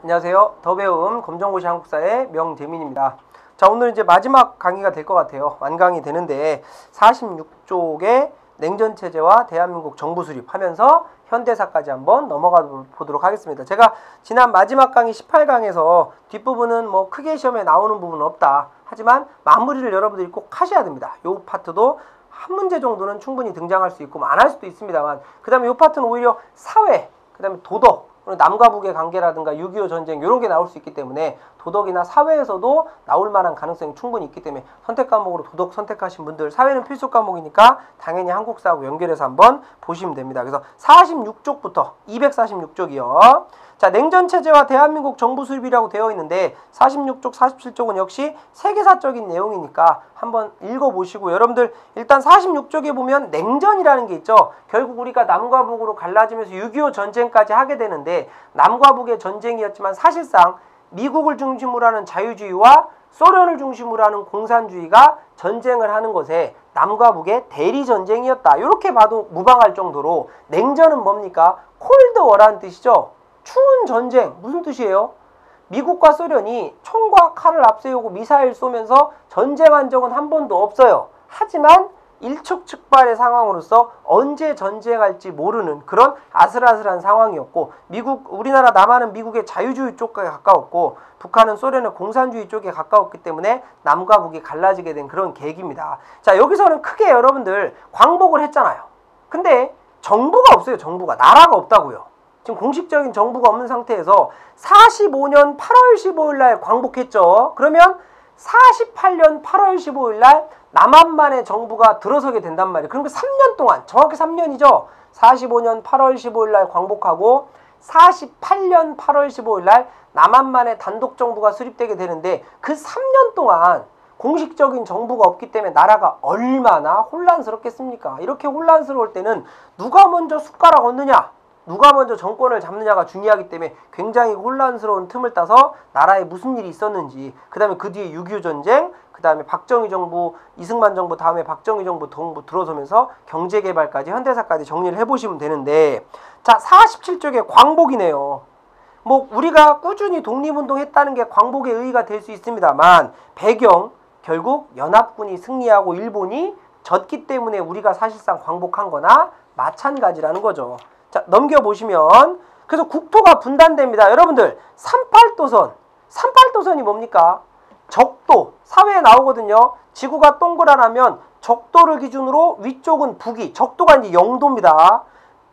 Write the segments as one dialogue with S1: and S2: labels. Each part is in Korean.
S1: 안녕하세요. 더 배움 검정고시 한국사의 명재민입니다. 자, 오늘 이제 마지막 강의가 될 것 같아요. 완강이 되는데 46쪽의 냉전체제와 대한민국 정부 수립하면서 현대사까지 한번 넘어가 보도록 하겠습니다. 제가 지난 마지막 강의 18강에서 뒷부분은 뭐 크게 시험에 나오는 부분은 없다. 하지만 마무리를 여러분들이 꼭 하셔야 됩니다. 요 파트도 한 문제 정도는 충분히 등장할 수 있고 안 할 수도 있습니다만, 그 다음에 요 파트는 오히려 사회, 그 다음에 도덕, 남과 북의 관계라든가 6.25 전쟁 이런 게 나올 수 있기 때문에 도덕이나 사회에서도 나올 만한 가능성이 충분히 있기 때문에 선택 과목으로 도덕 선택하신 분들, 사회는 필수 과목이니까 당연히 한국사하고 연결해서 한번 보시면 됩니다. 그래서 46쪽부터 246쪽이요. 자, 냉전체제와 대한민국 정부 수립이라고 되어 있는데 46쪽, 47쪽은 역시 세계사적인 내용이니까 한번 읽어보시고, 여러분들 일단 46쪽에 보면 냉전이라는 게 있죠. 결국 우리가 남과 북으로 갈라지면서 6.25 전쟁까지 하게 되는데, 남과 북의 전쟁이었지만 사실상 미국을 중심으로 하는 자유주의와 소련을 중심으로 하는 공산주의가 전쟁을 하는 것에 남과 북의 대리전쟁이었다. 이렇게 봐도 무방할 정도로 냉전은 뭡니까? 콜드워라는 뜻이죠. 추운 전쟁. 무슨 뜻이에요? 미국과 소련이 총과 칼을 앞세우고 미사일 쏘면서 전쟁한 적은 한 번도 없어요. 하지만 일촉즉발의 상황으로서 언제 전쟁할지 모르는 그런 아슬아슬한 상황이었고, 우리나라 남한은 미국의 자유주의 쪽에 가까웠고 북한은 소련의 공산주의 쪽에 가까웠기 때문에 남과 북이 갈라지게 된 그런 계기입니다. 자, 여기서는 크게 여러분들 광복을 했잖아요. 근데 정부가 없어요. 정부가. 나라가 없다고요. 지금 공식적인 정부가 없는 상태에서 45년 8월 15일 날 광복했죠. 그러면 48년 8월 15일 날 남한만의 정부가 들어서게 된단 말이에요. 그러니까 3년 동안, 정확히 3년이죠. 45년 8월 15일 날 광복하고 48년 8월 15일 날 남한만의 단독 정부가 수립되게 되는데, 그 3년 동안 공식적인 정부가 없기 때문에 나라가 얼마나 혼란스럽겠습니까? 이렇게 혼란스러울 때는 누가 먼저 숟가락 얹느냐, 누가 먼저 정권을 잡느냐가 중요하기 때문에 굉장히 혼란스러운 틈을 따서 나라에 무슨 일이 있었는지, 그 다음에 그 뒤에 6.25 전쟁, 그 다음에 박정희 정부, 이승만 정부 다음에 박정희 정부 들어서면서 경제개발까지 현대사까지 정리를 해보시면 되는데, 자, 47쪽에 광복이네요. 뭐 우리가 꾸준히 독립운동했다는 게 광복의 의의가 될 수 있습니다만, 배경 결국 연합군이 승리하고 일본이 졌기 때문에 우리가 사실상 광복한 거나 마찬가지라는 거죠. 자, 넘겨보시면, 그래서 국토가 분단됩니다. 여러분들 38도선이 뭡니까? 적도, 사회에 나오거든요. 지구가 동그라나면 적도를 기준으로 위쪽은 북위, 적도가 이제 영도입니다.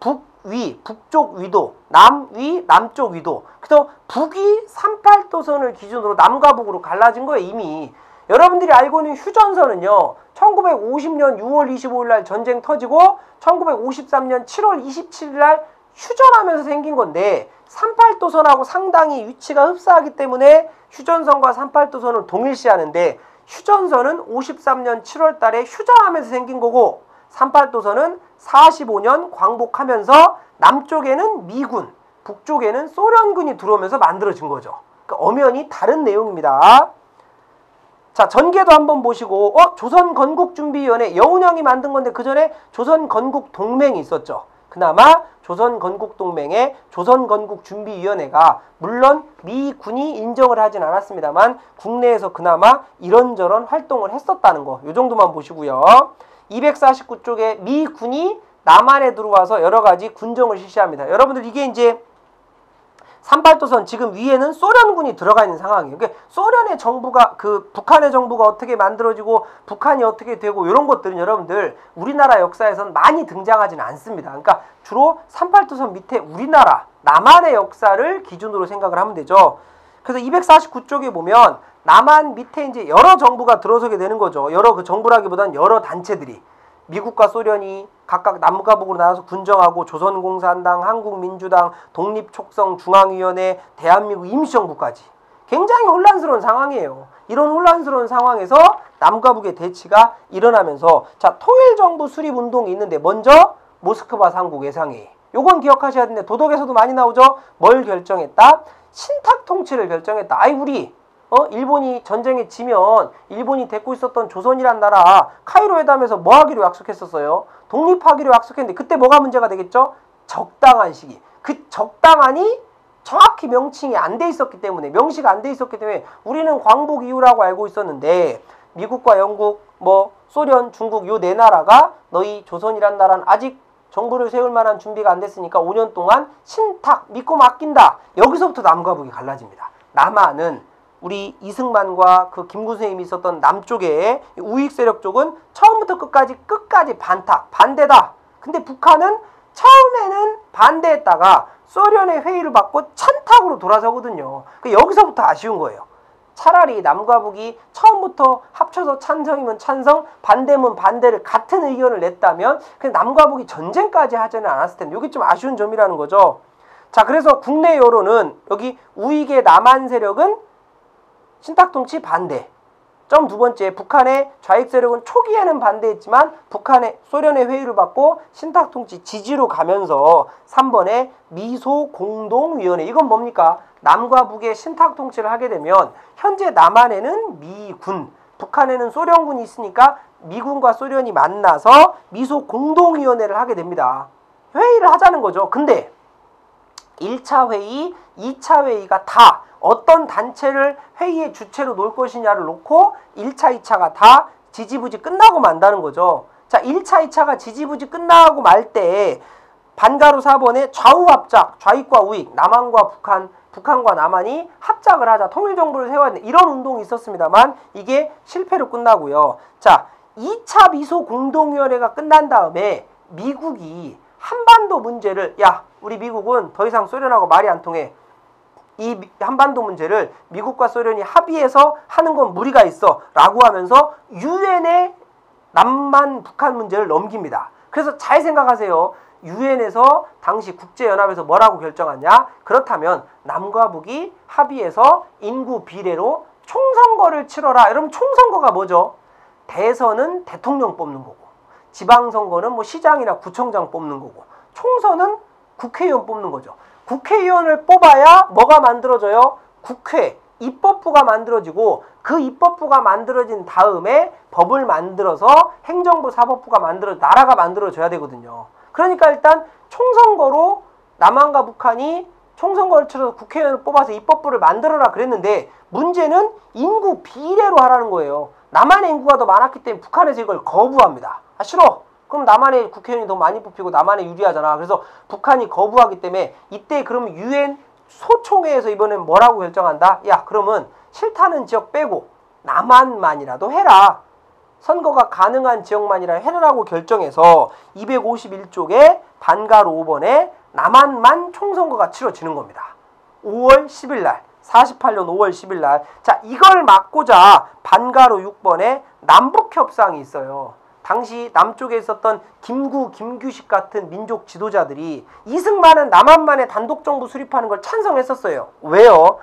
S1: 북위, 북쪽 위도, 남위, 남쪽 위도. 그래서 북위 38도선을 기준으로 남과 북으로 갈라진 거예요, 이미. 여러분들이 알고 있는 휴전선은요, 1950년 6월 25일 날 전쟁 터지고 1953년 7월 27일 날 휴전하면서 생긴 건데, 38도선하고 상당히 위치가 흡사하기 때문에 휴전선과 38도선을 동일시하는데, 휴전선은 53년 7월 달에 휴전하면서 생긴 거고 38도선은 45년 광복하면서 남쪽에는 미군, 북쪽에는 소련군이 들어오면서 만들어진 거죠. 그러니까 엄연히 다른 내용입니다. 자, 전개도 한번 보시고, 조선건국준비위원회, 여운형이 만든 건데 그 전에 조선건국동맹이 있었죠. 그나마 조선건국동맹의 조선건국준비위원회가, 물론 미군이 인정을 하진 않았습니다만 국내에서 그나마 이런저런 활동을 했었다는 거, 요 정도만 보시고요. 249쪽에 미군이 남한에 들어와서 여러 가지 군정을 실시합니다. 여러분들 이게 이제 38도선, 지금 위에는 소련군이 들어가 있는 상황이에요. 그러니까 소련의 정부가, 북한의 정부가 어떻게 만들어지고 북한이 어떻게 되고 이런 것들은 여러분들 우리나라 역사에선 많이 등장하지는 않습니다. 그러니까 주로 38도선 밑에 우리나라, 남한의 역사를 기준으로 생각을 하면 되죠. 그래서 249쪽에 보면 남한 밑에 이제 여러 정부가 들어서게 되는 거죠. 여러 정부라기보다는 여러 단체들이. 미국과 소련이 각각 남과 북으로 나눠서 군정하고, 조선공산당, 한국민주당, 독립촉성, 중앙위원회, 대한민국 임시정부까지. 굉장히 혼란스러운 상황이에요. 이런 혼란스러운 상황에서 남과 북의 대치가 일어나면서, 자, 통일정부 수립운동이 있는데 먼저 모스크바 상국 예상회의. 요건 기억하셔야 되는데 도덕에서도 많이 나오죠. 뭘 결정했다? 신탁통치를 결정했다. 우리 일본이 전쟁에 지면 일본이 데리고 있었던 조선이란 나라 카이로 회담에서 뭐 하기로 약속했었어요? 독립하기로 약속했는데, 그때 뭐가 문제가 되겠죠? 적당한 시기. 그 적당한이 정확히 명칭이 안 돼 있었기 때문에, 명시가 안 돼 있었기 때문에 우리는 광복 이후라고 알고 있었는데, 미국과 영국, 소련, 중국 요 네 나라가 너희 조선이란 나라는 아직 정부를 세울 만한 준비가 안 됐으니까 5년 동안 신탁 믿고 맡긴다. 여기서부터 남과 북이 갈라집니다. 남한은 우리 이승만과 그 김구 선생님이 있었던 남쪽의 우익 세력 쪽은 처음부터 끝까지 반탁, 반대다. 근데 북한은 처음에는 반대했다가 소련의 회의를 받고 찬탁으로 돌아서거든요. 여기서부터 아쉬운 거예요. 차라리 남과 북이 처음부터 합쳐서 찬성이면 찬성, 반대면 반대를 같은 의견을 냈다면 그냥 남과 북이 전쟁까지 하지는 않았을 텐데, 이게 좀 아쉬운 점이라는 거죠. 자, 그래서 국내 여론은 여기 우익의 남한 세력은 신탁통치 반대. 점 두 번째, 북한의 좌익 세력은 초기에는 반대했지만 북한의 소련의 회의를 받고 신탁통치 지지로 가면서 3번에 미소공동위원회. 이건 뭡니까? 남과 북의 신탁통치를 하게 되면 현재 남한에는 미군, 북한에는 소련군이 있으니까 미군과 소련이 만나서 미소공동위원회를 하게 됩니다. 회의를 하자는 거죠. 근데 1차 회의, 2차 회의가 다 어떤 단체를 회의의 주체로 놓을 것이냐를 놓고 1차, 2차가 다 지지부지 끝나고 만다는 거죠. 자, 1차, 2차가 지지부지 끝나고 말 때 반가로 4번에 좌우합작, 좌익과 우익, 남한과 북한, 북한과 남한이 합작을 하자, 통일정부를 세워야 돼. 이런 운동이 있었습니다만 이게 실패로 끝나고요. 자, 2차 미소공동위원회가 끝난 다음에 미국이 한반도 문제를, 야, 우리 미국은 더 이상 소련하고 말이 안 통해. 이 한반도 문제를 미국과 소련이 합의해서 하는 건 무리가 있어 라고 하면서 유엔에 남한 북한 문제를 넘깁니다. 그래서 잘 생각하세요. 유엔에서 당시 국제연합에서 뭐라고 결정하냐? 그렇다면 남과 북이 합의해서 인구 비례로 총선거를 치러라. 여러분, 총선거가 뭐죠? 대선은 대통령 뽑는 거고, 지방선거는 시장이나 구청장 뽑는 거고, 총선은 국회의원 뽑는 거죠. 국회의원을 뽑아야 뭐가 만들어져요? 국회, 입법부가 만들어지고, 그 입법부가 만들어진 다음에 법을 만들어서 행정부, 사법부가 나라가 만들어져야 되거든요. 그러니까 일단 총선거로 남한과 북한이 총선거를 치러서 국회의원을 뽑아서 입법부를 만들어라 그랬는데, 문제는 인구 비례로 하라는 거예요. 남한의 인구가 더 많았기 때문에 북한에서 이걸 거부합니다. 아, 싫어. 그럼 남한의 국회의원이 더 많이 뽑히고 남한에 유리하잖아. 그래서 북한이 거부하기 때문에 이때 그러면 유엔 소총회에서 이번엔 뭐라고 결정한다? 야, 그러면 싫다는 지역 빼고 남한만이라도 해라. 선거가 가능한 지역만이라 해라라고 결정해서 251쪽에 반가로 5번에 남한만 총선거가 치러지는 겁니다. 5월 10일 날, 48년 5월 10일 날. 자, 이걸 막고자 반가로 6번에 남북협상이 있어요. 당시 남쪽에 있었던 김구, 김규식 같은 민족 지도자들이 이승만은 남한만의 단독정부 수립하는 걸 찬성했었어요. 왜요?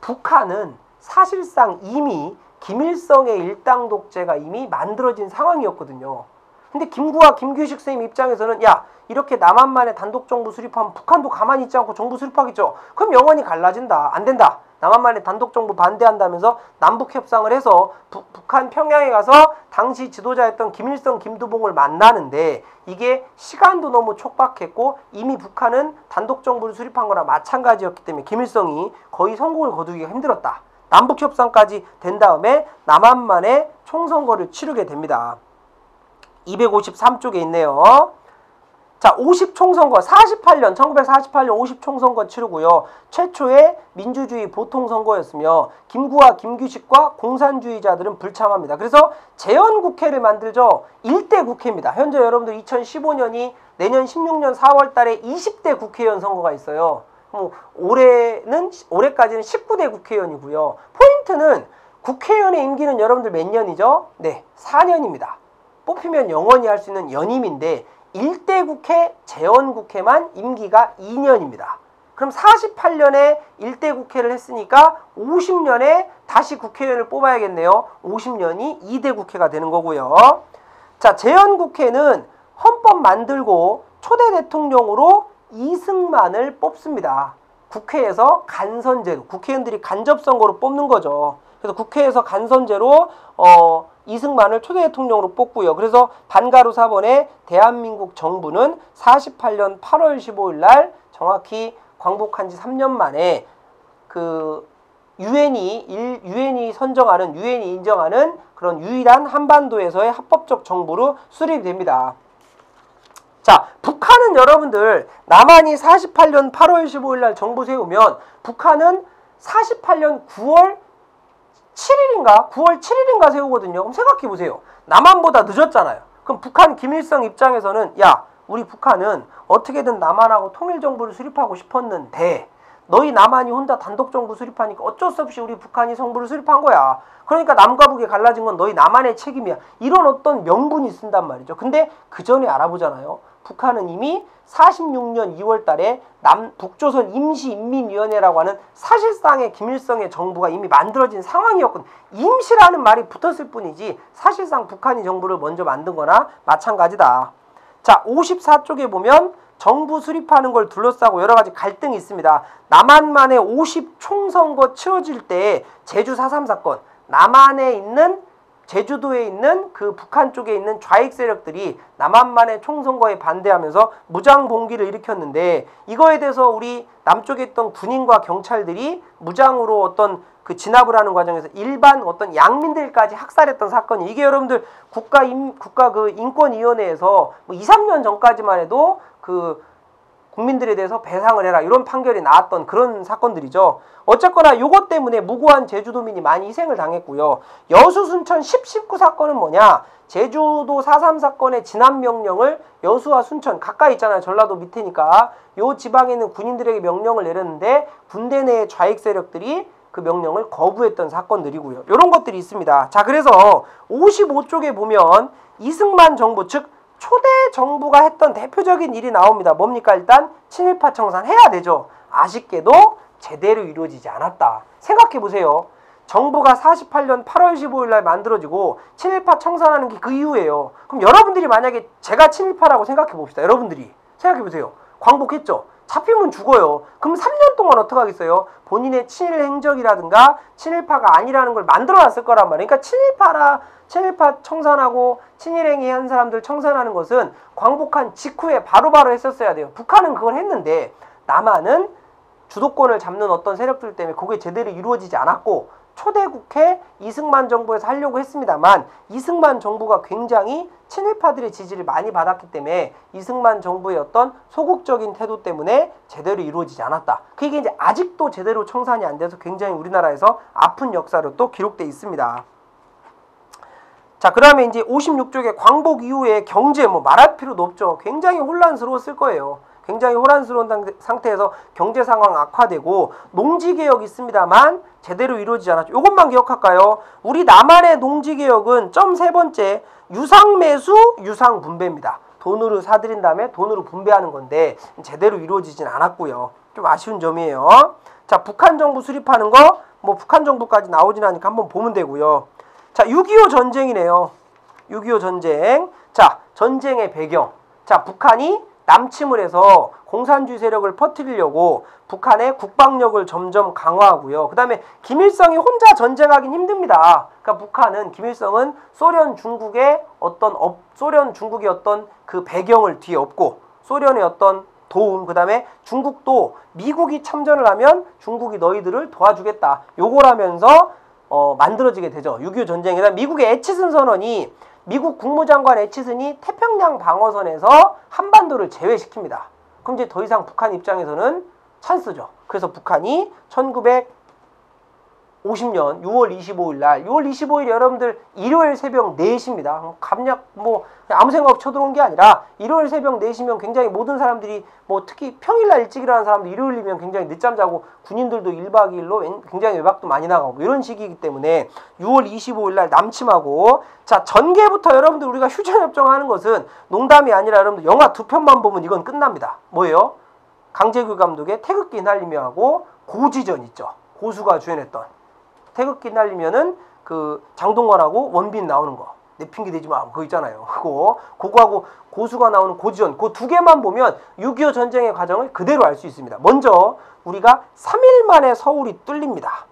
S1: 북한은 사실상 이미 김일성의 일당 독재가 이미 만들어진 상황이었거든요. 근데 김구와 김규식 선생님 입장에서는, 야, 이렇게 남한만의 단독정부 수립하면 북한도 가만히 있지 않고 정부 수립하겠죠. 그럼 영원히 갈라진다. 안 된다. 남한만의 단독정부 반대한다면서 남북협상을 해서 북한 평양에 가서 당시 지도자였던 김일성, 김두봉을 만나는데, 이게 시간도 너무 촉박했고 이미 북한은 단독정부를 수립한 거나 마찬가지였기 때문에 김일성이 거의 성공을 거두기가 힘들었다. 남북협상까지 된 다음에 남한만의 총선거를 치르게 됩니다. 253쪽에 있네요. 자, 50총선거, 1948년 50총선거 치르고요. 최초의 민주주의 보통선거였으며 김구와 김규식과 공산주의자들은 불참합니다. 그래서 재헌국회를 만들죠. 1대 국회입니다. 현재 여러분들 2015년이 내년 16년 4월 달에 20대 국회의원 선거가 있어요. 올해까지는 19대 국회의원이고요. 포인트는 국회의원의 임기는 여러분들 몇 년이죠? 네, 4년입니다. 뽑히면 영원히 할 수 있는 연임인데 1대 국회, 재헌국회만 임기가 2년입니다. 그럼 48년에 1대 국회를 했으니까 50년에 다시 국회의원을 뽑아야겠네요. 50년이 2대 국회가 되는 거고요. 자, 재헌국회는 헌법 만들고 초대 대통령으로 이승만을 뽑습니다. 국회에서 간선제로, 국회의원들이 간접선거로 뽑는 거죠. 그래서 국회에서 간선제로 이승만을 초대 대통령으로 뽑고요. 그래서 반가로 4번에 대한민국 정부는 48년 8월 15일 날 정확히 광복한 지 3년 만에 그 유엔이 선정하는, 유엔이 인정하는 그런 유일한 한반도에서의 합법적 정부로 수립이 됩니다. 자, 북한은 여러분들 남한이 48년 8월 15일 날 정부 세우면 북한은 48년 9월 7일인가 세우거든요. 그럼 생각해 보세요. 남한보다 늦었잖아요. 그럼 북한 김일성 입장에서는 야, 우리 북한은 어떻게든 남한하고 통일정부를 수립하고 싶었는데 너희 남한이 혼자 단독정부 수립하니까 어쩔 수 없이 우리 북한이 정부를 수립한 거야. 그러니까 남과 북이 갈라진 건 너희 남한의 책임이야. 이런 어떤 명분이 쓴단 말이죠. 근데 그 전에 알아보잖아요. 북한은 이미 46년 2월 달에 북조선 임시인민위원회라고 하는 사실상의 김일성의 정부가 이미 만들어진 상황이었거든. 임시라는 말이 붙었을 뿐이지 사실상 북한이 정부를 먼저 만든 거나 마찬가지다. 자, 54쪽에 보면 정부 수립하는 걸 둘러싸고 여러 가지 갈등이 있습니다. 남한만의 50총선거 치러질 때 제주 4.3 사건, 남한에 있는 제주도에 있는 그 북한 쪽에 있는 좌익 세력들이 남한만의 총선거에 반대하면서 무장봉기를 일으켰는데 이거에 대해서 우리 남쪽에 있던 군인과 경찰들이 무장으로 어떤 그 진압을 하는 과정에서 일반 어떤 양민들까지 학살했던 사건이 이게 여러분들 국가 그 인권위원회에서 뭐 2, 3년 전까지만 해도 그 국민들에 대해서 배상을 해라 이런 판결이 나왔던 그런 사건들이죠. 어쨌거나 요것 때문에 무고한 제주도민이 많이 희생을 당했고요. 여수 순천 19 사건은 뭐냐? 제주도 4.3 사건의 진압명령을 여수와 순천 가까이 있잖아요. 전라도 밑에니까 요 지방에 있는 군인들에게 명령을 내렸는데 군대 내의 좌익 세력들이 그 명령을 거부했던 사건들이고요. 이런 것들이 있습니다. 자, 그래서 55쪽에 보면 이승만 정부 즉 초대 정부가 했던 대표적인 일이 나옵니다. 뭡니까? 일단 친일파 청산 해야 되죠. 아쉽게도 제대로 이루어지지 않았다. 생각해 보세요. 정부가 48년 8월 15일 날 만들어지고 친일파 청산하는 게 그 이후예요. 그럼 여러분들이 만약에 제가 친일파라고 생각해 봅시다. 여러분들이 생각해 보세요. 광복했죠. 잡히면 죽어요. 그럼 3년 동안 어떻게 하겠어요? 본인의 친일 행적이라든가 친일파가 아니라는 걸 만들어놨을 거란 말이에요. 그러니까 친일파 청산하고 친일행위 한 사람들 청산하는 것은 광복한 직후에 바로바로 했었어야 돼요. 북한은 그걸 했는데 남한은 주도권을 잡는 어떤 세력들 때문에 그게 제대로 이루어지지 않았고 초대국회 이승만 정부에서 하려고 했습니다만 이승만 정부가 굉장히 친일파들의 지지를 많이 받았기 때문에 이승만 정부의 어떤 소극적인 태도 때문에 제대로 이루어지지 않았다. 그게 이제 아직도 제대로 청산이 안 돼서 굉장히 우리나라에서 아픈 역사로 또 기록되어 있습니다. 자, 그 다음에 이제 56쪽에 광복 이후에 경제 뭐 말할 필요도 없죠. 굉장히 혼란스러웠을 거예요. 굉장히 혼란스러운 상태에서 경제 상황 악화되고 농지개혁 있습니다만 제대로 이루어지지 않았죠. 이것만 기억할까요? 우리 남한의 농지개혁은 점 세 번째 유상매수 유상분배입니다. 돈으로 사들인 다음에 돈으로 분배하는 건데 제대로 이루어지진 않았고요. 좀 아쉬운 점이에요. 자, 북한 정부 수립하는 거 뭐 북한 정부까지 나오진 않으니까 한번 보면 되고요. 자, 6.25 전쟁이네요. 6.25 전쟁. 자, 전쟁의 배경. 자, 북한이 남침을 해서 공산주의 세력을 퍼뜨리려고 북한의 국방력을 점점 강화하고요. 그 다음에 김일성이 혼자 전쟁하긴 힘듭니다. 그러니까 북한은 김일성은 소련 중국의 어떤 그 배경을 뒤에 업고 소련의 어떤 도움, 그 다음에 중국도 미국이 참전을 하면 중국이 너희들을 도와주겠다. 요걸 하면서 만들어지게 되죠. 6.25 전쟁이다. 미국의 애치슨 선언이 미국 국무장관 애치슨이 태평양 방어선에서 한반도를 제외시킵니다. 그럼 이제 더 이상 북한 입장에서는 찬스죠. 그래서 북한이 1950년 6월 25일 날 6월 25일 여러분들 일요일 새벽 4시입니다. 감략 아무 생각 없이 쳐들어온 게 아니라 일요일 새벽 4시면 굉장히 모든 사람들이 특히 평일날 일찍 일어나는 사람들 일요일이면 굉장히 늦잠 자고 군인들도 1박 2일로 굉장히 외박도 많이 나가고 이런 시기이기 때문에 6월 25일 날 남침하고 자 전개부터 여러분들 우리가 휴전협정하는 것은 농담이 아니라 여러분들 영화 2편만 보면 이건 끝납니다. 뭐예요? 강재규 감독의 태극기 휘날리며 하고 고지전 있죠. 고수가 주연했던 태극기 휘날리면은 그 장동건하고 원빈 나오는 거. 내 핑계 대지 마. 그거 있잖아요. 그거하고 고수가 나오는 고지전. 그 두 개만 보면 6.25 전쟁의 과정을 그대로 알 수 있습니다. 먼저 우리가 3일 만에 서울이 뚫립니다.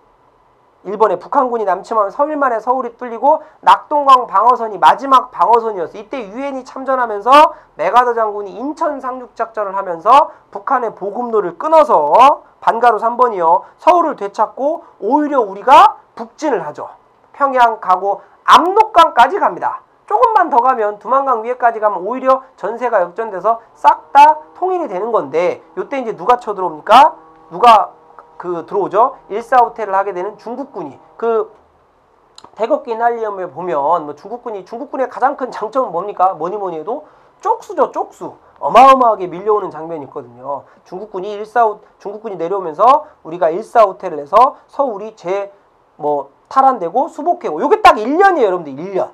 S1: 일본에 북한군이 남침하면 3일 만에 서울이 뚫리고 낙동강 방어선이 마지막 방어선이었어요. 이때 유엔이 참전하면서 메가더 장군이 인천 상륙작전을 하면서 북한의 보급로를 끊어서 반가로 3번이요. 서울을 되찾고 오히려 우리가 북진을 하죠. 평양 가고 압록강까지 갑니다. 조금만 더 가면 두만강 위에까지 가면 오히려 전세가 역전돼서 싹 다 통일이 되는 건데 요때 이제 누가 쳐들어옵니까? 누가 들어오죠? 일사후퇴를 하게 되는 중국군이 태극기 날리움에 보면 중국군의 가장 큰 장점은 뭡니까? 뭐니 해도 쪽수죠, 쪽수. 어마어마하게 밀려오는 장면이 있거든요. 중국군이 내려오면서 우리가 일사후퇴를 해서 서울이 탈환되고 수복해고 요게 딱 1년이에요, 여러분들.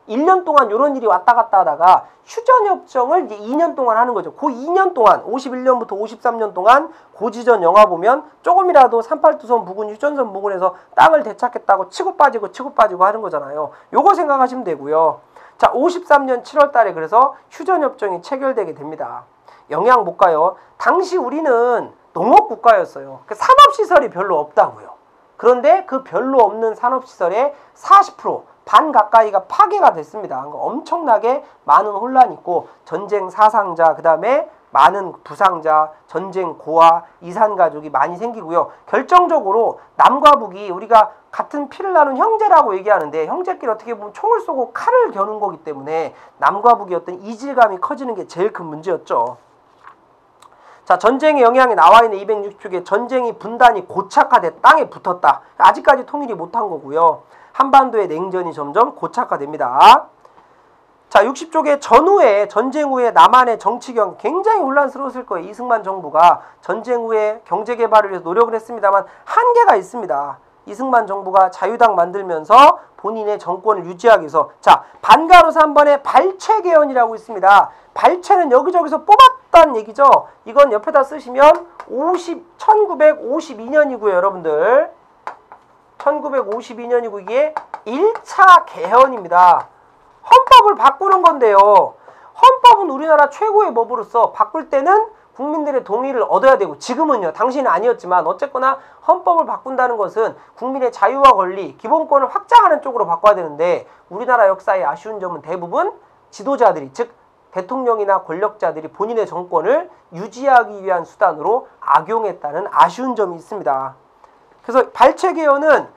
S1: 1년 동안 이런 일이 왔다 갔다 하다가 휴전협정을 이제 2년 동안 하는 거죠. 그 2년 동안 51년부터 53년 동안 고지전 영화 보면 조금이라도 38두선 부근, 휴전선 부근에서 땅을 되찾겠다고 치고 빠지고 하는 거잖아요. 요거 생각하시면 되고요. 자, 53년 7월 달에 그래서 휴전협정이 체결되게 됩니다. 영향 볼까요? 당시 우리는 농업국가였어요. 산업시설이 별로 없다고요. 그런데 그 별로 없는 산업시설의 40%, 반 가까이가 파괴가 됐습니다. 그러니까 엄청나게 많은 혼란이 있고 전쟁 사상자, 그 다음에 많은 부상자, 전쟁 고아, 이산 가족이 많이 생기고요. 결정적으로 남과 북이 우리가 같은 피를 나눈 형제라고 얘기하는데 형제끼리 어떻게 보면 총을 쏘고 칼을 겨눈 거기 때문에 남과 북의 어떤 이질감이 커지는 게 제일 큰 문제였죠. 자, 전쟁의 영향이 나와 있는 260쪽에 전쟁이 분단이 고착화돼 땅에 붙었다. 아직까지 통일이 못한 거고요. 한반도의 냉전이 점점 고착화됩니다. 자, 60쪽에 전쟁 후에 남한의 정치경 굉장히 혼란스러웠을 거예요. 이승만 정부가 전쟁 후에 경제개발을 위해서 노력을 했습니다만 한계가 있습니다. 이승만 정부가 자유당 만들면서 본인의 정권을 유지하기 위해서 자, 반가로서 한 번에 발췌개헌이라고 있습니다. 발췌는 여기저기서 뽑았다는 얘기죠. 이건 옆에다 쓰시면 1952년이고요, 여러분들. 1952년이고 이게 1차 개헌입니다. 헌법을 바꾸는 건데요. 헌법은 우리나라 최고의 법으로서 바꿀 때는 국민들의 동의를 얻어야 되고 지금은요. 당시는 아니었지만 어쨌거나 헌법을 바꾼다는 것은 국민의 자유와 권리, 기본권을 확장하는 쪽으로 바꿔야 되는데 우리나라 역사의 아쉬운 점은 대부분 지도자들이 즉 대통령이나 권력자들이 본인의 정권을 유지하기 위한 수단으로 악용했다는 아쉬운 점이 있습니다. 그래서 발췌개헌은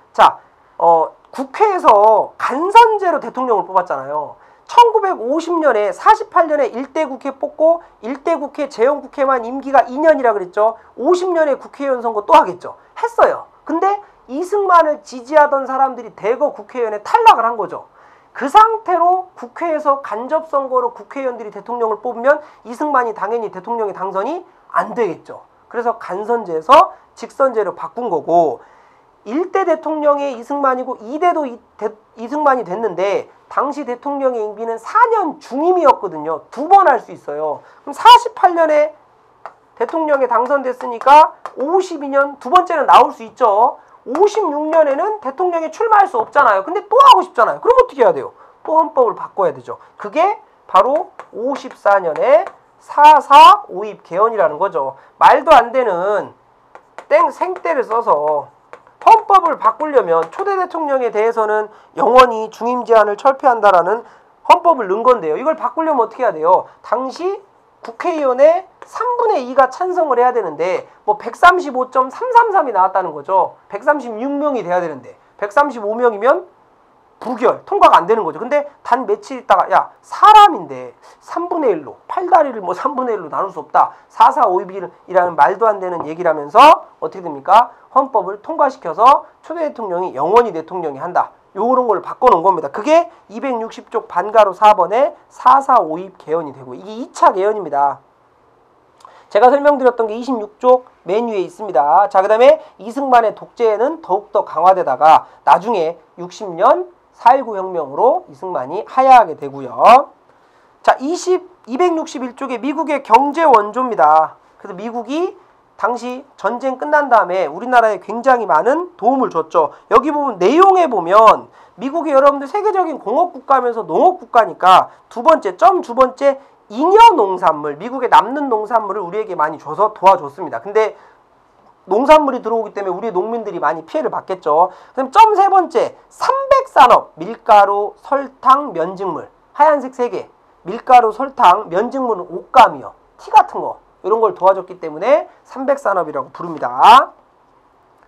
S1: 국회에서 간선제로 대통령을 뽑았잖아요. 1950년에 48년에 1대 국회 뽑고 1대 국회 재헌국회만 임기가 2년이라 그랬죠. 50년에 국회의원 선거 또 하겠죠. 했어요. 근데 이승만을 지지하던 사람들이 대거 국회의원에 탈락을 한 거죠. 그 상태로 국회에서 간접선거로 국회의원들이 대통령을 뽑으면 이승만이 당연히 대통령의 당선이 안 되겠죠. 그래서 간선제에서 직선제로 바꾼 거고 1대 대통령의 이승만이고 2대도 이승만이 됐는데 당시 대통령의 임기는 4년 중임이었거든요. 2번 할 수 있어요. 그럼 48년에 대통령에 당선됐으니까 52년 두 번째는 나올 수 있죠. 56년에는 대통령에 출마할 수 없잖아요. 근데 또 하고 싶잖아요. 그럼 어떻게 해야 돼요? 또 헌법을 바꿔야 되죠. 그게 바로 54년에 4.4 오입 개헌이라는 거죠. 말도 안 되는 생떼를 써서 헌법을 바꾸려면 초대 대통령에 대해서는 영원히 중임 제한을 철폐한다라는 헌법을 넣은 건데요. 이걸 바꾸려면 어떻게 해야 돼요? 당시 국회의원의 3분의 2가 찬성을 해야 되는데 135.333이 나왔다는 거죠. 136명이 돼야 되는데 135명이면 부결, 통과가 안 되는 거죠. 근데 단 며칠 있다가 사람인데 3분의 1로 팔다리를 3분의 1로 나눌 수 없다. 4.4 오입이라는 말도 안 되는 얘기를 하면서 어떻게 됩니까? 헌법을 통과시켜서 초대 대통령이 영원히 대통령이 한다. 요런 걸 바꿔놓은 겁니다. 그게 260쪽 반가로 4번에 4.4 오입 개헌이 되고 이게 2차 개헌입니다. 제가 설명드렸던 게 26쪽 맨 위에 있습니다. 자, 그 다음에 이승만의 독재는 더욱더 강화되다가 나중에 60년 4.19 혁명으로 이승만이 하야하게 되고요. 자, 261쪽에 미국의 경제 원조입니다. 그래서 미국이 당시 전쟁 끝난 다음에 우리나라에 굉장히 많은 도움을 줬죠. 여기 보면 내용에 보면 미국이 여러분들 세계적인 공업국가면서 농업국가니까 두 번째 잉여 농산물, 미국에 남는 농산물을 우리에게 많이 줘서 도와줬습니다. 근데 농산물이 들어오기 때문에 우리 농민들이 많이 피해를 받겠죠. 그럼 점 세 번째, 300산업, 밀가루, 설탕, 면직물. 하얀색 3개. 밀가루, 설탕, 면직물은 옷감이요. 티 같은 거. 이런 걸 도와줬기 때문에 300산업이라고 부릅니다.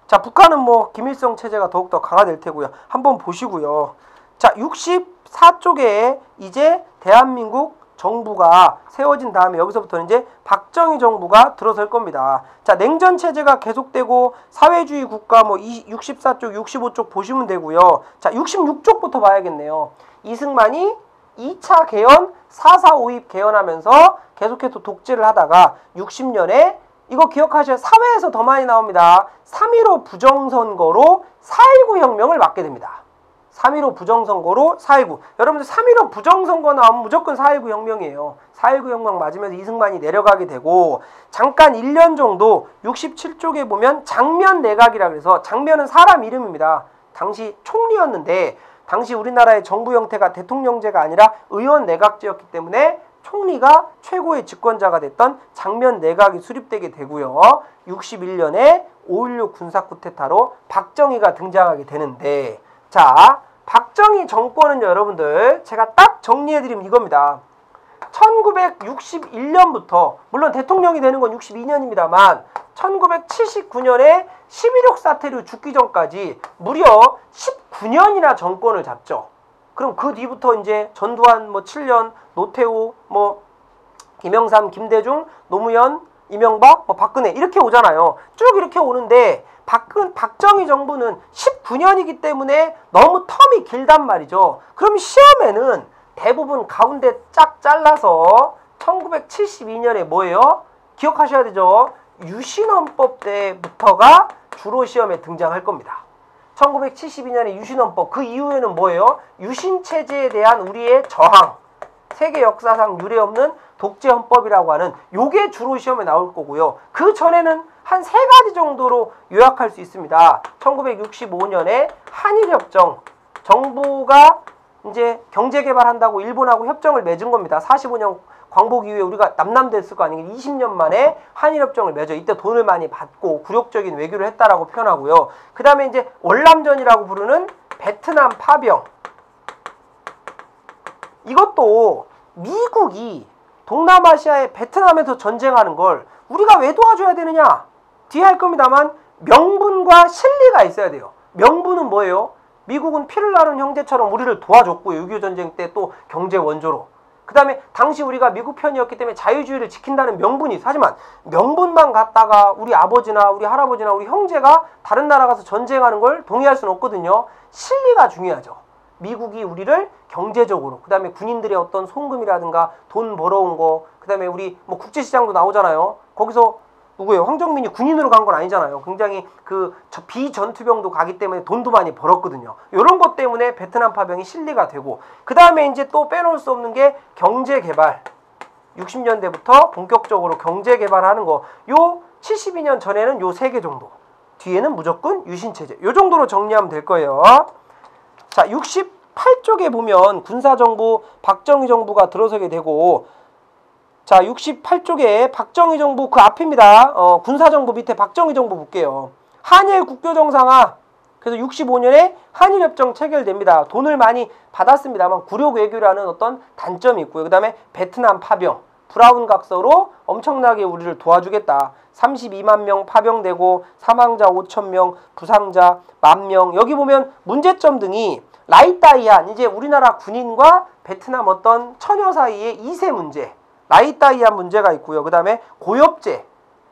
S1: 자, 북한은 뭐 김일성 체제가 더욱더 강화될 테고요. 한번 보시고요. 자, 64쪽에 이제 대한민국 정부가 세워진 다음에 여기서부터는 이제 박정희 정부가 들어설 겁니다. 자, 냉전 체제가 계속되고 사회주의 국가 뭐 64쪽, 65쪽 보시면 되고요. 자, 66쪽부터 봐야겠네요. 이승만이 2차 개헌, 4.4 5입 개헌하면서 계속해서 독재를 하다가 60년에 이거 기억하셔야 사회에서 더 많이 나옵니다. 3.15 부정선거로 4.19 혁명을 맞게 됩니다. 3.15 부정선거로 4.19. 여러분들 3.15 부정선거 나오면 무조건 4.19 혁명이에요. 4.19 혁명 맞으면서 이승만이 내려가게 되고 잠깐 1년 정도 67쪽에 보면 장면 내각이라 그래서 장면은 사람 이름입니다. 당시 총리였는데 당시 우리나라의 정부 형태가 대통령제가 아니라 의원 내각제였기 때문에 총리가 최고의 집권자가 됐던 장면 내각이 수립되게 되고요. 61년에 5.16 군사 쿠데타로 박정희가 등장하게 되는데 자, 박정희 정권은 여러분들 제가 딱 정리해드리면 이겁니다. 1961년부터 물론 대통령이 되는 건 62년입니다만 1979년에 11.6 사태로 죽기 전까지 무려 19년이나 정권을 잡죠. 그럼 그 뒤부터 이제 전두환 뭐 7년, 노태우 뭐 김영삼, 김대중, 노무현, 이명박, 뭐 박근혜 이렇게 오잖아요. 쭉 이렇게 오는데 박정희 정부는 19년이기 때문에 너무 텀이 길단 말이죠. 그럼 시험에는 대부분 가운데 쫙 잘라서 1972년에 뭐예요? 기억하셔야 되죠. 유신헌법 때부터가 주로 시험에 등장할 겁니다. 1972년에 유신헌법, 그 이후에는 뭐예요? 유신체제에 대한 우리의 저항, 세계 역사상 유례없는 독재헌법이라고 하는 요게 주로 시험에 나올 거고요. 그 전에는 한 3가지 정도로 요약할 수 있습니다. 1965년에 한일협정, 정부가 이제 경제개발한다고 일본하고 협정을 맺은 겁니다. 45년 광복 이후에 우리가 남남됐을 거 아니에요. 20년 만에 한일협정을 맺어. 이때 돈을 많이 받고 굴욕적인 외교를 했다라고 표현하고요. 그 다음에 이제 월남전이라고 부르는 베트남 파병. 이것도 미국이 동남아시아의 베트남에서 전쟁하는 걸 우리가 왜 도와줘야 되느냐? 뒤에 할 겁니다만 명분과 실리가 있어야 돼요. 명분은 뭐예요? 미국은 피를 나눈 형제처럼 우리를 도와줬고요. 6.25 전쟁 때 또 경제 원조로. 그 다음에 당시 우리가 미국 편이었기 때문에 자유주의를 지킨다는 명분이 있어. 하지만 명분만 갖다가 우리 아버지나 우리 할아버지나 우리 형제가 다른 나라 가서 전쟁하는 걸 동의할 수는 없거든요. 실리가 중요하죠. 미국이 우리를 경제적으로, 그 다음에 군인들의 어떤 송금이라든가 돈 벌어온 거, 그 다음에 우리 뭐 국제시장도 나오잖아요. 거기서 누구예요? 황정민이 군인으로 간 건 아니잖아요. 굉장히 그 비전투병도 가기 때문에 돈도 많이 벌었거든요. 이런 것 때문에 베트남 파병이 실리가 되고, 그 다음에 이제 또 빼놓을 수 없는 게 경제개발. 60년대부터 본격적으로 경제개발하는 거. 요 72년 전에는 요 3개 정도. 뒤에는 무조건 유신체제. 요 정도로 정리하면 될 거예요. 자, 68쪽에 보면 군사정부 박정희 정부가 들어서게 되고, 자, 68쪽에 박정희 정부 그 앞입니다. 군사정부 밑에 박정희 정부 볼게요. 한일 국교정상화. 그래서 65년에 한일협정 체결됩니다. 돈을 많이 받았습니다만 굴욕 외교라는 어떤 단점이 있고요. 그 다음에 베트남 파병. 브라운 각서로 엄청나게 우리를 도와주겠다. 32만 명 파병되고 사망자 5천 명, 부상자 10,000명. 여기 보면 문제점 등이 라이따이안, 이제 우리나라 군인과 베트남 어떤 처녀 사이의 2세 문제. 라이따이안 문제가 있고요. 그 다음에 고엽제,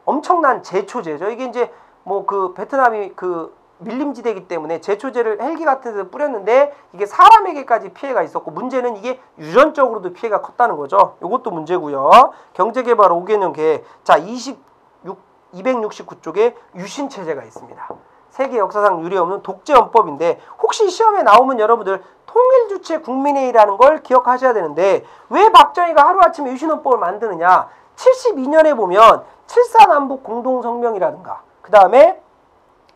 S1: 엄청난 제초제죠. 이게 이제 뭐 그 베트남이 그 밀림지대이기 때문에 제초제를 헬기 같은 데서 뿌렸는데 이게 사람에게까지 피해가 있었고, 문제는 이게 유전적으로도 피해가 컸다는 거죠. 이것도 문제고요. 경제개발 5개년 계획. 자, 269쪽에 유신체제가 있습니다. 세계 역사상 유례없는 독재헌법인데, 혹시 시험에 나오면 여러분들 통일주체 국민회의라는 걸 기억하셔야 되는데, 왜 박정희가 하루아침에 유신헌법을 만드느냐? 72년에 보면 7.4 남북 공동성명이라든가, 그 다음에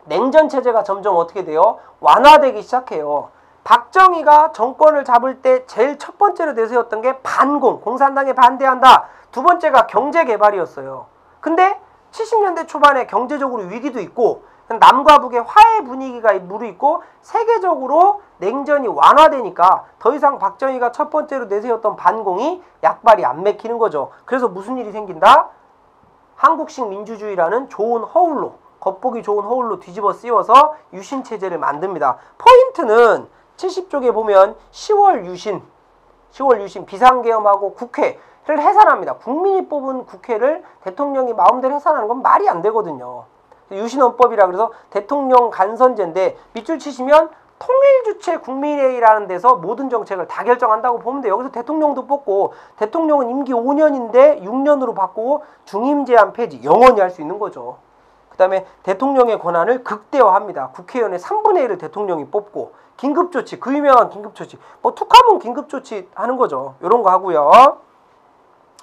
S1: 냉전체제가 점점 어떻게 돼요? 완화되기 시작해요. 박정희가 정권을 잡을 때 제일 첫 번째로 내세웠던 게 반공, 공산당에 반대한다. 두 번째가 경제개발이었어요. 근데 70년대 초반에 경제적으로 위기도 있고 남과 북의 화해 분위기가 무르익고 세계적으로 냉전이 완화되니까 더 이상 박정희가 첫 번째로 내세웠던 반공이 약발이 안 맥히는 거죠. 그래서 무슨 일이 생긴다? 한국식 민주주의라는 좋은 허울로, 겉보기 좋은 허울로 뒤집어 씌워서 유신체제를 만듭니다. 포인트는 70쪽에 보면 10월 유신 비상계엄하고 국회를 해산합니다. 국민이 뽑은 국회를 대통령이 마음대로 해산하는 건 말이 안 되거든요. 유신헌법이라 그래서 대통령 간선제인데 밑줄 치시면 통일주체 국민회의라는 데서 모든 정책을 다 결정한다고 보면 돼요. 여기서 대통령도 뽑고 대통령은 임기 5년인데 6년으로 바꾸고 중임 제한 폐지 영원히 할 수 있는 거죠. 그 다음에 대통령의 권한을 극대화합니다. 국회의원의 3분의 1을 대통령이 뽑고 긴급조치, 그 유명한 긴급조치, 뭐 툭하면 긴급조치 하는 거죠. 이런 거 하고요.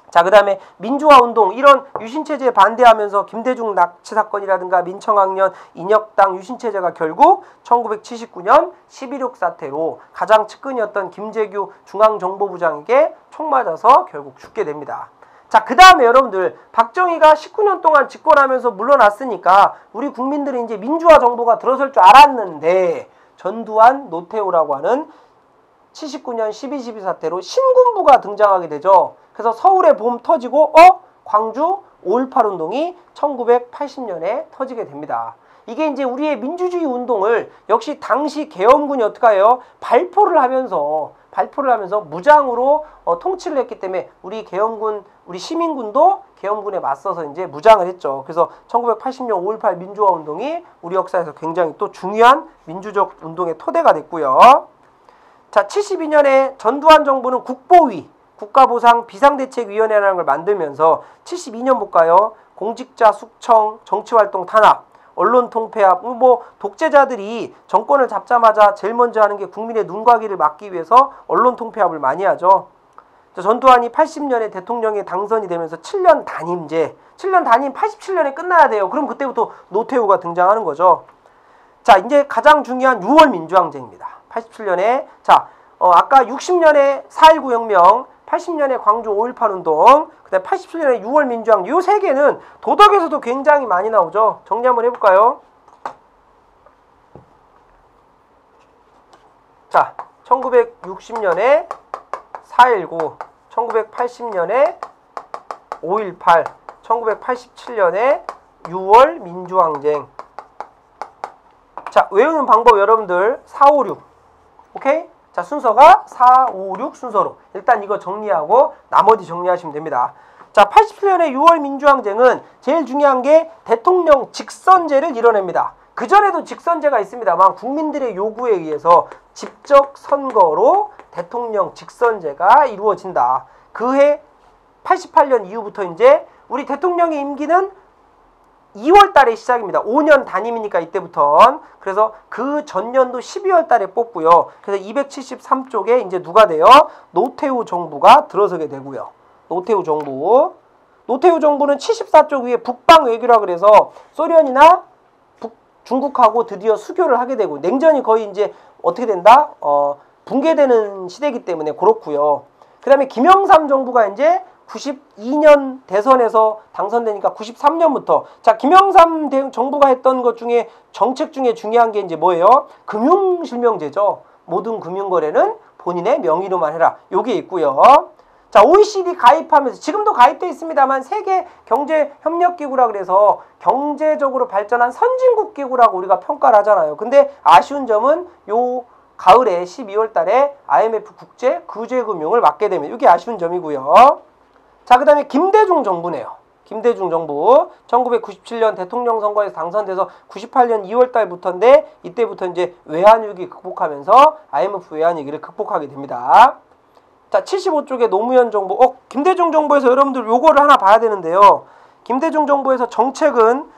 S1: 자, 그 다음에 민주화운동, 이런 유신체제에 반대하면서 김대중 납치 사건이라든가 민청학년, 인혁당 유신체제가 결국 1979년 11.6 사태로 가장 측근이었던 김재규 중앙정보부장에게 총 맞아서 결국 죽게 됩니다. 자, 그 다음에 여러분들 박정희가 19년 동안 집권하면서 물러났으니까 우리 국민들이 이제 민주화 정부가 들어설 줄 알았는데 전두환, 노태우라고 하는 79년 12.12 사태로 신군부가 등장하게 되죠. 그래서 서울의 봄 터지고 광주 5.18 운동이 1980년에 터지게 됩니다. 이게 이제 우리의 민주주의 운동을 역시 당시 계엄군이 어떻게 해요? 발포를 하면서 무장으로 통치를 했기 때문에 우리 계엄군, 우리 시민군도 계엄군에 맞서서 이제 무장을 했죠. 그래서 1980년 5.18 민주화 운동이 우리 역사에서 굉장히 또 중요한 민주적 운동의 토대가 됐고요. 자, 72년에 전두환 정부는 국보위, 국가보상 비상대책위원회라는 걸 만들면서 72년 볼까요? 공직자 숙청, 정치활동 탄압, 언론 통폐합, 뭐 독재자들이 정권을 잡자마자 제일 먼저 하는 게 국민의 눈과 귀를 막기 위해서 언론 통폐합을 많이 하죠. 전두환이 80년에 대통령에 당선이 되면서 7년 단임제, 7년 단임 87년에 끝나야 돼요. 그럼 그때부터 노태우가 등장하는 거죠. 자, 이제 가장 중요한 6월 민주항쟁입니다. 87년에 아까 60년에 4.19 혁명, 80년에 광주 5.18 운동, 그 다음에 87년에 6월 민주항쟁, 이 세 개는 도덕에서도 굉장히 많이 나오죠. 정리 한번 해볼까요? 자, 1960년에 4.19, 1980년에 5.18, 1987년에 6월 민주항쟁. 자, 외우는 방법 여러분들 4, 5, 6. 오케이? 자, 순서가 4, 5, 6 순서로 일단 이거 정리하고 나머지 정리하시면 됩니다. 자, 87년에 6월 민주항쟁은 제일 중요한 게 대통령 직선제를 이뤄냅니다. 그전에도 직선제가 있습니다만 국민들의 요구에 의해서 직접 선거로 대통령 직선제가 이루어진다. 그해 88년 이후부터 이제 우리 대통령의 임기는 2월 달에 시작입니다. 5년 단임이니까 이때부터. 그래서 그 전년도 12월 달에 뽑고요. 그래서 273쪽에 이제 누가 돼요? 노태우 정부가 들어서게 되고요. 노태우 정부는 74쪽 위에 북방 외교라 그래서 소련이나 중국하고 드디어 수교를 하게 되고 냉전이 거의 이제 어떻게 된다? 붕괴되는 시대이기 때문에 그렇고요. 그 다음에 김영삼 정부가 이제 92년 대선에서 당선되니까 93년부터 자, 김영삼 정부가 했던 것 중에 정책 중에 중요한 게 이제 뭐예요? 금융실명제죠. 모든 금융거래는 본인의 명의로만 해라. 요게 있고요. 자, OECD 가입하면서 지금도 가입돼 있습니다만 세계 경제 협력 기구라 그래서 경제적으로 발전한 선진국 기구라고 우리가 평가를 하잖아요. 근데 아쉬운 점은 요 가을에 12월 달에 IMF 국제 구제금융을 맡게 되면 이게 아쉬운 점이고요. 자, 그 다음에 김대중 정부네요. 김대중 정부 1997년 대통령 선거에서 당선돼서 98년 2월 달부터인데 이때부터 이제 외환위기 극복하면서 IMF 외환위기를 극복하게 됩니다. 자, 75쪽에 노무현 정부, 김대중 정부에서 여러분들 요거를 하나 봐야 되는데요. 김대중 정부에서 정책은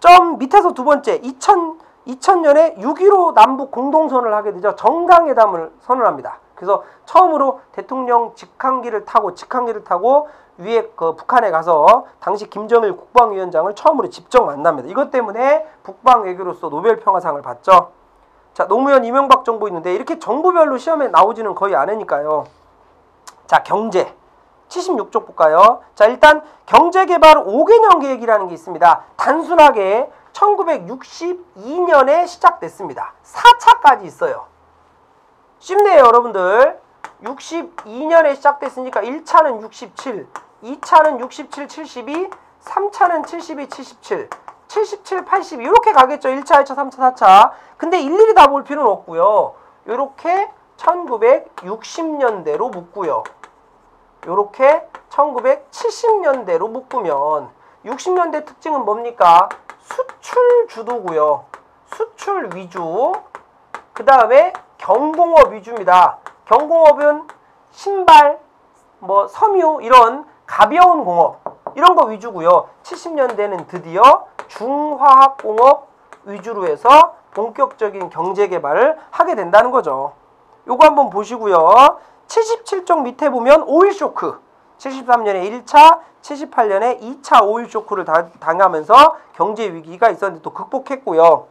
S1: 점 밑에서 두 번째 2000년에 6.15 남북 공동선언을 하게 되죠. 정강회담을 선언합니다. 그래서 처음으로 대통령 직항기를 타고 위에 북한에 가서 당시 김정일 국방위원장을 처음으로 직접 만납니다. 이것 때문에 북방 외교로서 노벨 평화상을 받죠. 자, 노무현 이명박 정부 있는데 이렇게 정부별로 시험에 나오지는 거의 않으니까요. 자, 경제. 76쪽 볼까요? 자, 일단 경제개발 5개년 계획이라는 게 있습니다. 단순하게 1962년에 시작됐습니다. 4차까지 있어요. 쉽네요, 여러분들. 62년에 시작됐으니까 1차는 67, 2차는 67, 72, 3차는 72, 77, 77, 82 이렇게 가겠죠. 1차, 2차, 3차, 4차. 근데 일일이 다 볼 필요는 없고요. 요렇게 1960년대로 묶고요. 요렇게 1970년대로 묶으면 60년대 특징은 뭡니까? 수출 주도고요. 수출 위주. 그 다음에 경공업 위주입니다. 경공업은 신발, 뭐 섬유 이런 가벼운 공업 이런 거 위주고요. 70년대는 드디어 중화학공업 위주로 해서 본격적인 경제 개발을 하게 된다는 거죠. 요거 한번 보시고요. 77쪽 밑에 보면 오일 쇼크. 73년에 1차, 78년에 2차 오일 쇼크를 당하면서 경제 위기가 있었는데 또 극복했고요.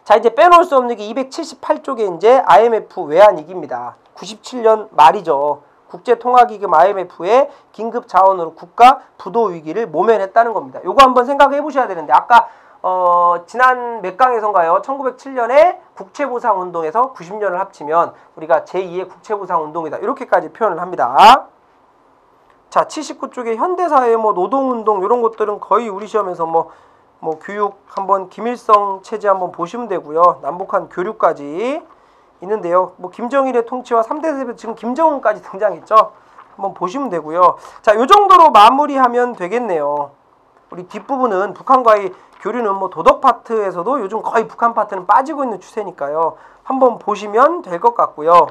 S1: 자, 이제 빼놓을 수 없는 게 278쪽에 이제 IMF 외환위기입니다. 97년 말이죠. 국제통화기금 IMF의 긴급 자원으로 국가 부도 위기를 모면했다는 겁니다. 요거 한번 생각해 보셔야 되는데 아까 지난 몇 강에선가요? 1907년에 국채보상운동에서 90년을 합치면 우리가 제2의 국채보상운동이다. 이렇게까지 표현을 합니다. 자, 79쪽에 현대사회 뭐 노동운동 이런 것들은 거의 우리 시험에서 뭐 교육 한번 김일성 체제 한번 보시면 되고요. 남북한 교류까지 있는데요. 뭐 김정일의 통치와 3대 세력 지금 김정은까지 등장했죠. 한번 보시면 되고요. 자, 요 정도로 마무리하면 되겠네요. 우리 뒷부분은 북한과의 교류는 뭐 도덕 파트에서도 요즘 거의 북한 파트는 빠지고 있는 추세니까요. 한번 보시면 될 것 같고요.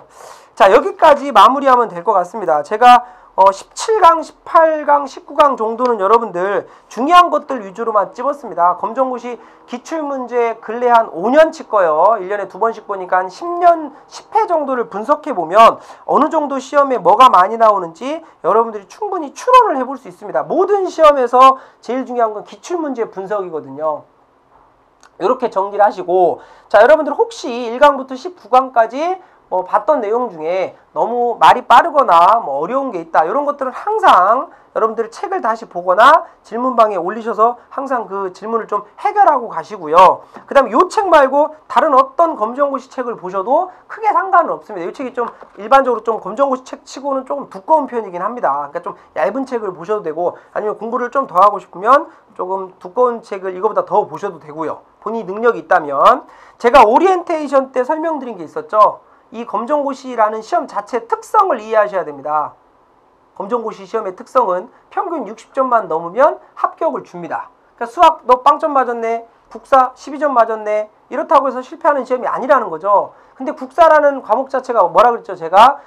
S1: 자, 여기까지 마무리하면 될 것 같습니다. 제가 17강, 18강, 19강 정도는 여러분들 중요한 것들 위주로만 찝었습니다. 검정고시 기출문제 근래 한 5년치 거요. 1년에 2번씩 보니까 한 10년, 10회 정도를 분석해보면 어느 정도 시험에 뭐가 많이 나오는지 여러분들이 충분히 추론을 해볼 수 있습니다. 모든 시험에서 제일 중요한 건 기출문제 분석이거든요. 이렇게 정리를 하시고, 자, 여러분들 혹시 1강부터 19강까지 봤던 내용 중에 너무 말이 빠르거나 어려운 게 있다. 이런 것들은 항상 여러분들이 책을 다시 보거나 질문방에 올리셔서 항상 그 질문을 좀 해결하고 가시고요. 그 다음에 이 책 말고 다른 어떤 검정고시 책을 보셔도 크게 상관은 없습니다. 이 책이 좀 일반적으로 좀 검정고시 책 치고는 조금 두꺼운 편이긴 합니다. 그러니까 좀 얇은 책을 보셔도 되고 아니면 공부를 좀 더 하고 싶으면 조금 두꺼운 책을 이거보다 더 보셔도 되고요. 본인이 능력이 있다면. 제가 오리엔테이션 때 설명드린 게 있었죠. 이 검정고시라는 시험 자체 특성을 이해하셔야 됩니다. 검정고시 시험의 특성은 평균 60점만 넘으면 합격을 줍니다. 그러니까 수학 너 빵점 맞았네, 국사 12점 맞았네, 이렇다고 해서 실패하는 시험이 아니라는 거죠. 근데 국사라는 과목 자체가 뭐라 그랬죠? 제가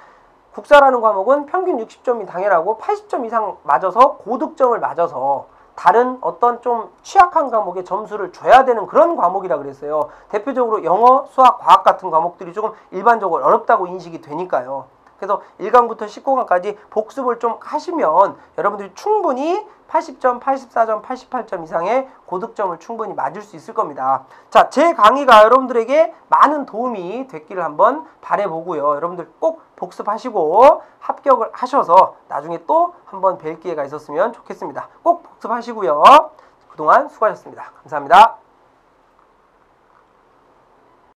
S1: 국사라는 과목은 평균 60점이 당연하고 80점 이상 맞아서 고득점을 맞아서 다른 어떤 좀 취약한 과목에 점수를 줘야 되는 그런 과목이라 그랬어요. 대표적으로 영어, 수학, 과학 같은 과목들이 조금 일반적으로 어렵다고 인식이 되니까요. 그래서 1강부터 19강까지 복습을 좀 하시면 여러분들이 충분히 80점, 84점, 88점 이상의 고득점을 충분히 맞을 수 있을 겁니다. 자, 제 강의가 여러분들에게 많은 도움이 됐기를 한번 바라보고요. 여러분들 꼭 복습하시고 합격을 하셔서 나중에 또 한번 뵐 기회가 있었으면 좋겠습니다. 꼭 복습하시고요. 그동안 수고하셨습니다. 감사합니다.